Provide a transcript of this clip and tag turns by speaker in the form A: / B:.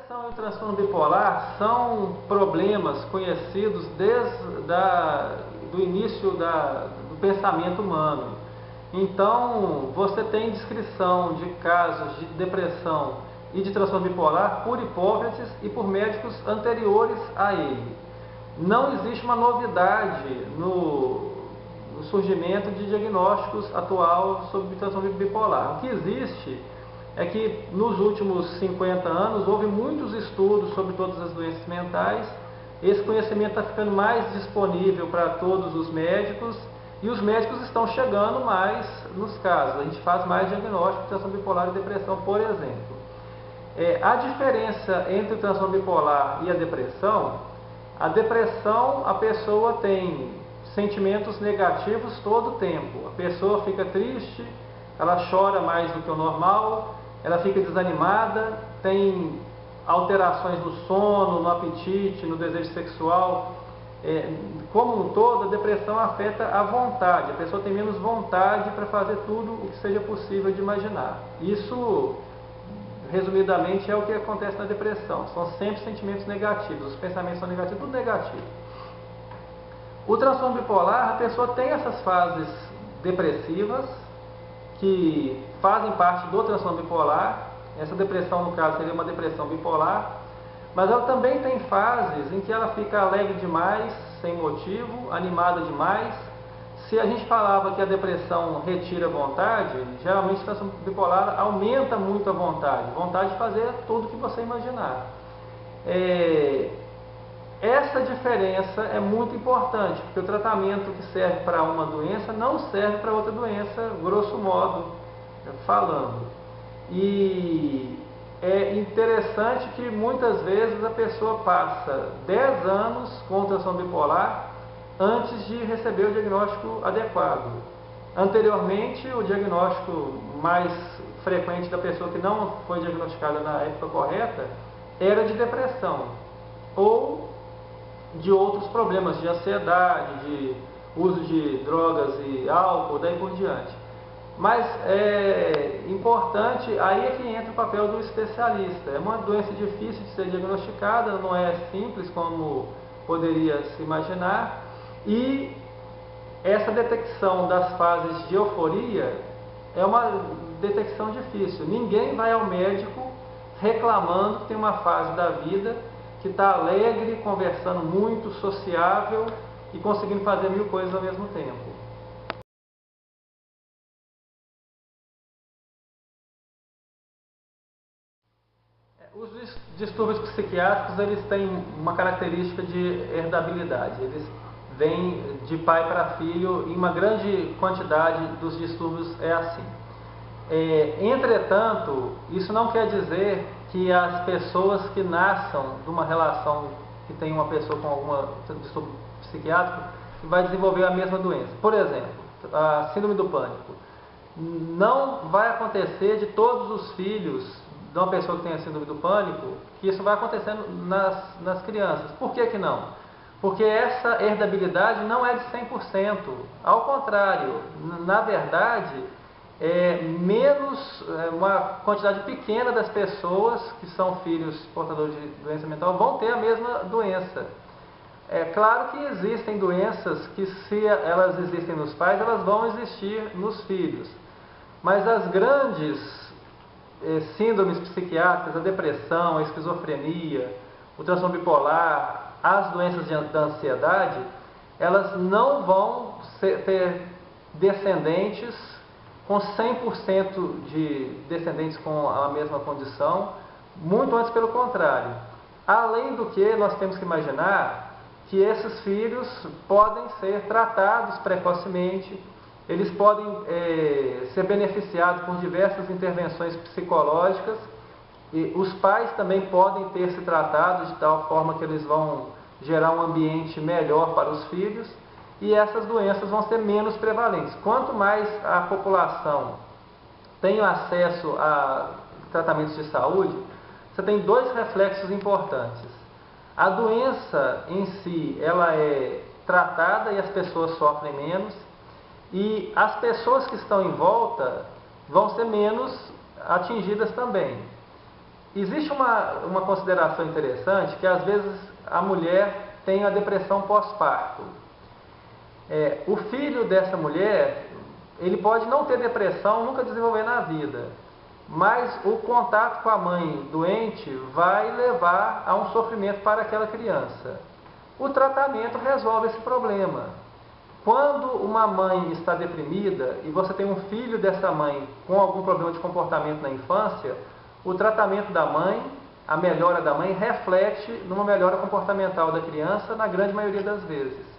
A: depressão e o transtorno bipolar são problemas conhecidos desde do início do pensamento humano. Então, você tem descrição de casos de depressão e de transtorno bipolar por Hipócrates e por médicos anteriores a ele. Não existe uma novidade no surgimento de diagnósticos atual sobre transtorno bipolar. O que existe é que nos últimos 50 anos houve muitos estudos sobre todas as doenças mentais. Esse conhecimento está ficando mais disponível para todos os médicos e os médicos estão chegando mais nos casos. A gente faz mais diagnóstico de transtorno bipolar e depressão, por exemplo. A diferença entre o transtorno bipolar e a depressão a pessoa tem sentimentos negativos todo o tempo. A pessoa fica triste, ela chora mais do que o normal, ela fica desanimada, tem alterações no sono, no apetite, no desejo sexual. Como um todo, a depressão afeta a vontade. A pessoa tem menos vontade para fazer tudo o que seja possível de imaginar. Isso, resumidamente, é o que acontece na depressão. São sempre sentimentos negativos, os pensamentos são negativos, tudo negativo. O transtorno bipolar, a pessoa tem essas fases depressivas que fazem parte do transtorno bipolar. Essa depressão, no caso, seria uma depressão bipolar, mas ela também tem fases em que ela fica alegre demais, sem motivo, animada demais. Se a gente falava que a depressão retira a vontade, geralmente o transtorno bipolar aumenta muito a vontade de fazer tudo que você imaginar. Essa diferença é muito importante, porque o tratamento que serve para uma doença não serve para outra doença, grosso modo falando. E é interessante que muitas vezes a pessoa passa 10 anos com o transtorno bipolar antes de receber o diagnóstico adequado. Anteriormente, o diagnóstico mais frequente da pessoa que não foi diagnosticada na época correta era de depressão ou de outros problemas, de ansiedade, de uso de drogas e álcool, daí por diante. Mas é importante, aí é que entra o papel do especialista. É uma doença difícil de ser diagnosticada, não é simples como poderia se imaginar, e essa detecção das fases de euforia é uma detecção difícil. Ninguém vai ao médico reclamando que tem uma fase da vida que está alegre, conversando muito, sociável e conseguindo fazer 1000 coisas ao mesmo tempo. Os distúrbios psiquiátricos, eles têm uma característica de herdabilidade. Eles vêm de pai para filho, em uma grande quantidade dos distúrbios é assim. Entretanto, isso não quer dizer que as pessoas que nasçam de uma relação que tem uma pessoa com algum distúrbio psiquiátrico vai desenvolver a mesma doença. Por exemplo, a síndrome do pânico. Não vai acontecer de todos os filhos de uma pessoa que tem a síndrome do pânico, que isso vai acontecendo nas crianças. Por que que não? Porque essa herdabilidade não é de 100%. Ao contrário, na verdade, uma quantidade pequena das pessoas que são filhos portadores de doença mental vão ter a mesma doença. É claro que existem doenças que, se elas existem nos pais, elas vão existir nos filhos. Mas as grandes síndromes psiquiátricas, a depressão, a esquizofrenia, o transtorno bipolar, as doenças da ansiedade, elas não vão ter descendentes com 100% de descendentes com a mesma condição, muito antes pelo contrário. Além do que, nós temos que imaginar que esses filhos podem ser tratados precocemente, eles podem ser beneficiados por diversas intervenções psicológicas, e os pais também podem ter se tratado de tal forma que eles vão gerar um ambiente melhor para os filhos, e essas doenças vão ser menos prevalentes. Quanto mais a população tem acesso a tratamentos de saúde, você tem 2 reflexos importantes. A doença em si, ela é tratada e as pessoas sofrem menos, e as pessoas que estão em volta vão ser menos atingidas também. Existe uma consideração interessante que às vezes a mulher tem a depressão pós-parto. O filho dessa mulher, ele pode não ter depressão, nunca desenvolver na vida, mas o contato com a mãe doente vai levar a um sofrimento para aquela criança. O tratamento resolve esse problema. Quando uma mãe está deprimida e você tem um filho dessa mãe com algum problema de comportamento na infância, o tratamento da mãe, a melhora da mãe, reflete numa melhora comportamental da criança na grande maioria das vezes.